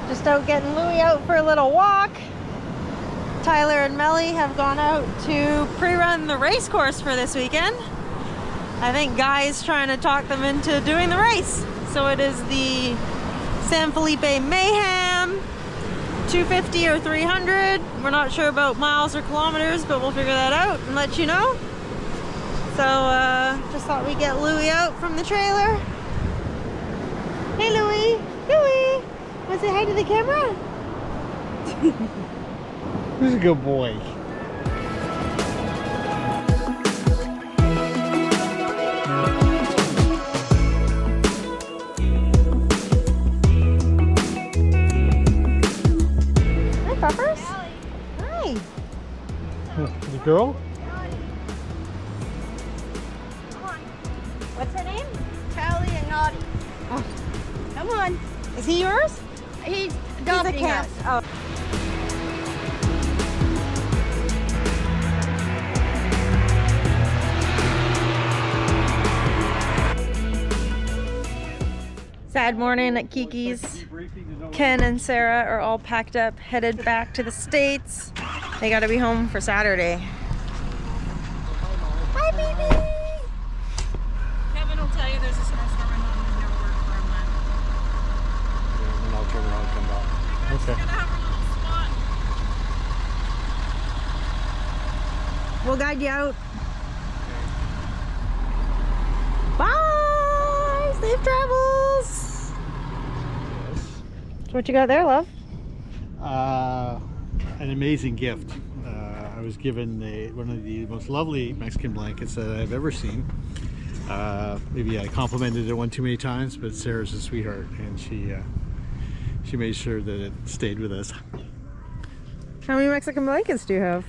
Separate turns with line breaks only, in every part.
Just out getting Louie out for a little walk. Tyler and Melly have gone out to pre-run the race course for this weekend. I think Guy's trying to talk them into doing the race. So it is the San Felipe Mayhem, 250 or 300. We're not sure about miles or kilometers, but we'll figure that out and let you know. So just thought we'd get Louie out from the trailer. Hey Louie! Louie! Want to say hi to the camera?
Who's a good boy?
Hi, Puffers. Hi.
The girl?
What's her name?
Callie and Naughty.
Oh.
Come on.
Is he yours?
He's
He's a
adopting
cat.
us.
Oh. Sad morning at Kiki's. Ken and Sarah are all packed up, headed back to the States. They gotta be home for Saturday. Hi, baby!
Kevin will tell you there's a snowstorm and home and never work for a month.
And I'll turn around and come back.
She's gonna have her little spot.
We'll guide you out. Bye! Safe travels! So what you got there, love?
An amazing gift. I was given one of the most lovely Mexican blankets that I've ever seen. Maybe I complimented it one too many times, but Sarah's a sweetheart, and she made sure that it stayed with us.
How many Mexican blankets do you have?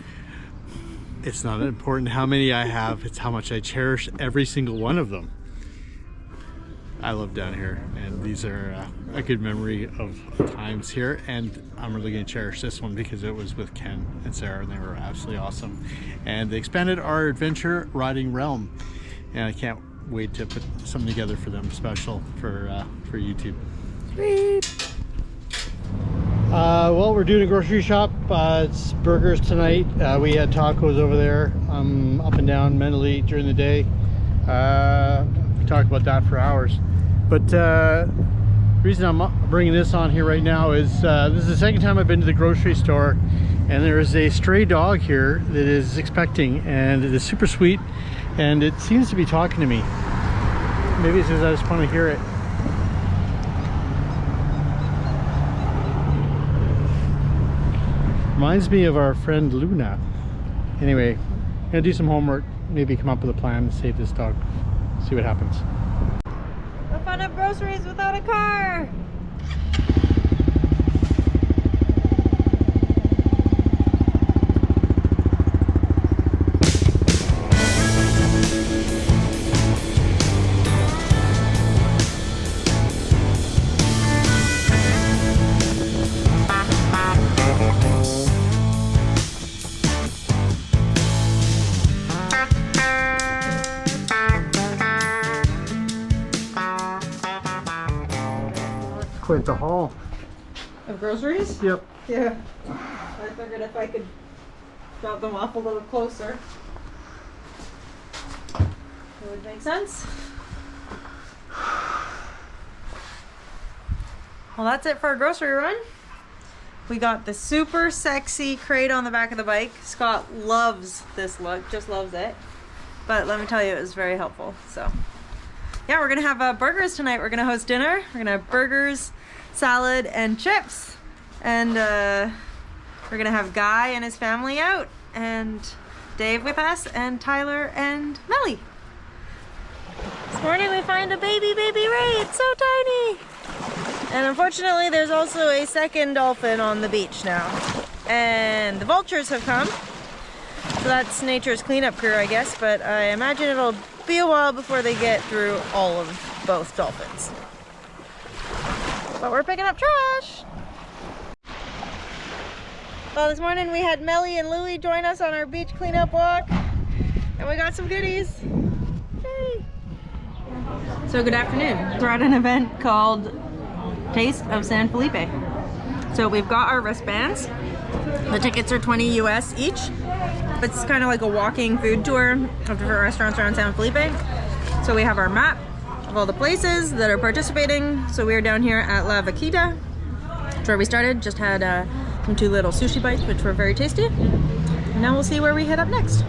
It's not important how many I have, it's how much I cherish every single one of them. I love down here, and these are a good memory of times here, and I'm really going to cherish this one because it was with Ken and Sarah, and they were absolutely awesome. And they expanded our adventure riding realm, and I can't wait to put something together for them special for YouTube.
Sweet.
Well, we're doing a grocery shop. It's burgers tonight. We had tacos over there. I'm up and down mentally during the day. We talk about that for hours. But the reason I'm bringing this on here right now is this is the second time I've been to the grocery store, and there is a stray dog here that is expecting, and it is super sweet, and it seems to be talking to me. Maybe it says I just want to hear it. Reminds me of our friend Luna. Anyway, I'm gonna do some homework, maybe come up with a plan to save this dog. See what happens.
The fun of groceries without a car.
Quite the haul.
Of groceries?
Yep.
Yeah. I figured if I could drop them off a little closer, it would make sense. Well, that's it for our grocery run. We got the super sexy crate on the back of the bike. Scott loves this look, just loves it. But let me tell you, it was very helpful. So yeah, we're gonna have burgers tonight. We're gonna host dinner. We're gonna have burgers, salad, and chips. And we're gonna have Guy and his family out, and Dave with us, and Tyler and Melly. This morning we find a baby ray. It's so tiny. And unfortunately there's also a second dolphin on the beach now. And the vultures have come. So that's nature's cleanup crew, I guess, but I imagine it'll be a while before they get through all of both dolphins. But we're picking up trash. Well, this morning we had Melly and Louie join us on our beach cleanup walk, and we got some goodies. Yay. So good afternoon. We're at an event called Taste of San Felipe. So we've got our wristbands. The tickets are 20 US each. It's kind of like a walking food tour of different restaurants around San Felipe. So we have our map of all the places that are participating. So we're down here at La Vaquita. That's where we started. Just had some 2 little sushi bites, which were very tasty. And now we'll see where we head up next.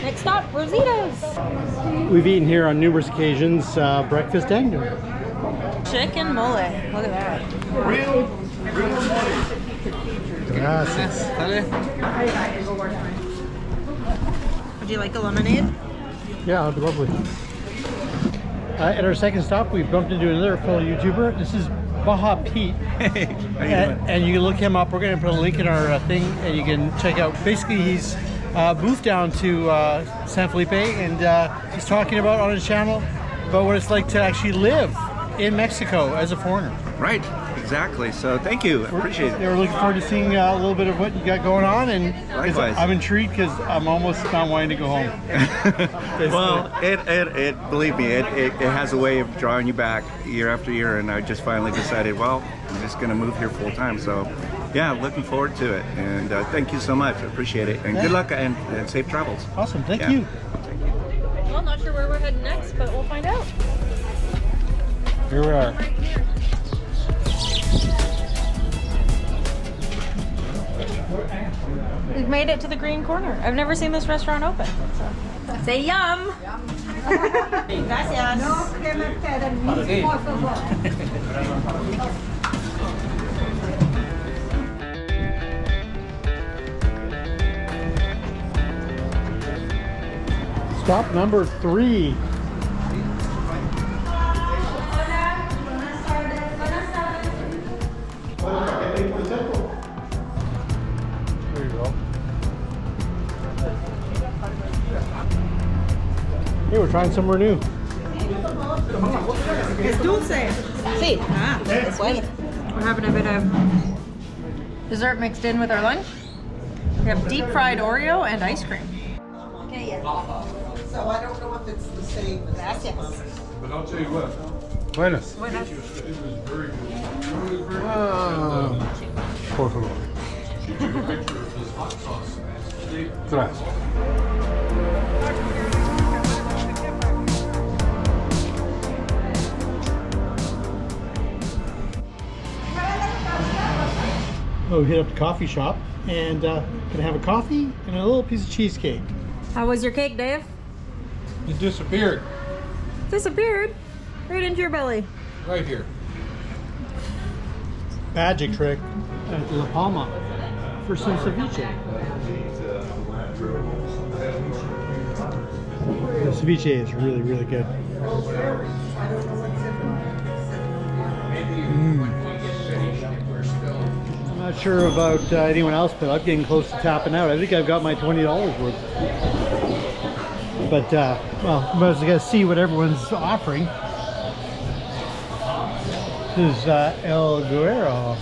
Next stop, Rosita's.
We've eaten here on numerous occasions, breakfast and dinner.
Chicken mole. Look at that.
Gracias.
Would you like a lemonade?
Yeah, lovely. At our second stop, we bumped into another fellow YouTuber. This is Baja Pete.
Hey, how you doing?
And you can look him up. We're going to put a link in our thing, and you can check out. Basically, he's moved down to San Felipe, and he's talking about on his channel about what it's like to actually live in Mexico as a foreigner.
Right, exactly. So thank you. I appreciate it.
We're looking forward to seeing a little bit of what you got going on, and 'cause
Likewise.
I'm intrigued because I'm almost not wanting to go home.
Well, it believe me, it has a way of drawing you back year after year, and I just finally decided, well, I'm just going to move here full time. So, yeah, looking forward to it, and thank you so much. I appreciate it, and good luck and safe travels.
Awesome, thank
Yeah.
you.
Well, not sure where we're heading next, but we'll find out.
Here we are.
We've made it to the green corner. I've never seen this restaurant open. So. Say yum! Gracias.
Stop number 3. There you go. Hey, we're trying somewhere new.
It's dulce. Sí. Ah, it's sweet. We're having a bit of dessert mixed in with our lunch. We have deep fried Oreo and ice cream.
So I don't know if it's the same.
Gracias.
But I'll tell you what,
Buenas.
it was very good. It was very
Por favor.
She took a picture of this hot sauce.
Gracias. Oh, we hit up the coffee shop and gonna have a coffee and a little piece of cheesecake.
How was your cake, Dave?
It disappeared
Disappeared right into your belly.
right here.
Magic trick at La Palma for some ceviche. The ceviche is really, really good. I'm not sure about anyone else, but I'm getting close to tapping out. I think I've got my $20 worth. But, well, I was going to see what everyone's offering. This is El Guerrero.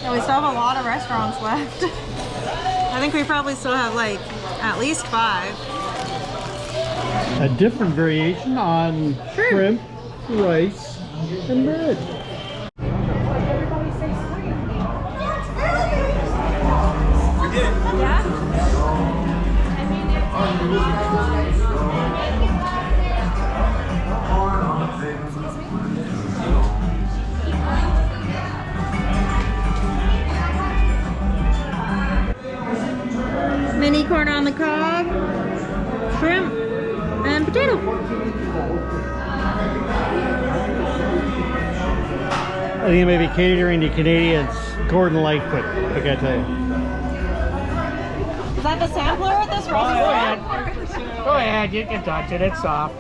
Yeah, we still have a lot of restaurants left. I think we probably still have like at least 5.
A different variation on shrimp, rice, and bread.
Mini corn on the cob, shrimp, and potato.
I think it may be catering to Canadians. Gordon Lightfoot, I gotta tell you.
Is that the sampler at this restaurant?
Go ahead, you can touch it, it's soft.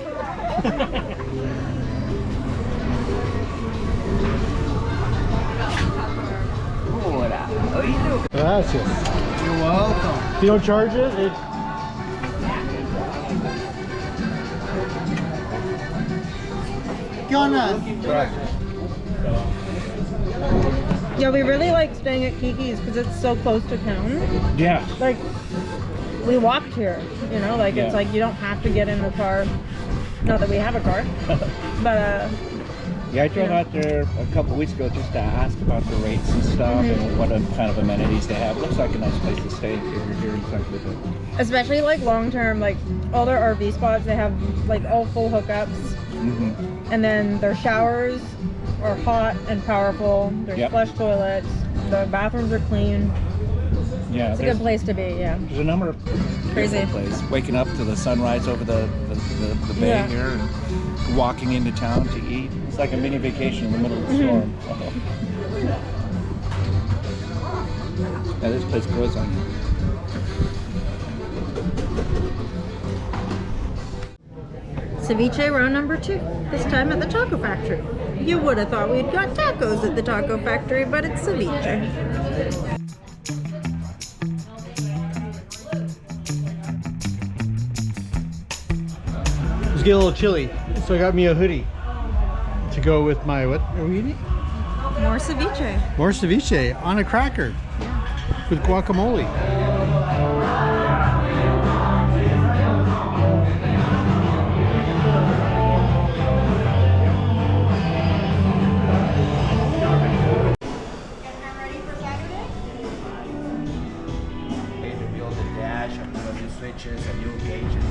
Gracias.
You're welcome.
If you don't charge it, it's...
¿Qué onda?
Yeah, we really like staying at Kiki's because it's so close to town.
Yeah.
Like, we walked here, you know, like it's like you don't have to get in the car. Not that we have a car, but
Yeah, I drove out there a couple weeks ago just to ask about the rates and stuff and what kind of amenities they have. It looks like a nice place to stay if you're here in St. Felipe.
Especially like long term, like all their RV spots, they have like all full hookups. And then their showers are hot and powerful. There's flush toilets. The bathrooms are clean.
Yeah,
It's a good place to be, yeah.
There's a number of
Crazy.
places. Waking up to the sunrise over the bay here and walking into town to eat. It's like a mini vacation in the middle of the storm. Yeah, this place grows on you.
Ceviche round number 2. This time at the Taco Factory. You would have thought we'd got tacos at the Taco Factory, but it's ceviche.
It's getting a little chilly, so I got me a hoodie to go with my, what are we eating?
More ceviche.
More ceviche on a cracker with guacamole.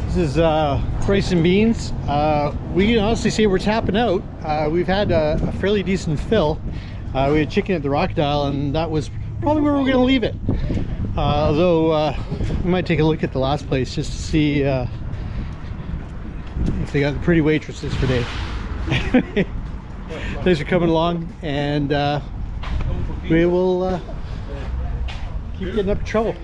This is rice and beans. We can honestly say we're tapping out. We've had a fairly decent fill. We had chicken at the Crocodile, and that was probably where we're going to leave it. Although we might take a look at the last place just to see if they got the pretty waitresses for today. Thanks for coming along, and we will keep getting up in trouble.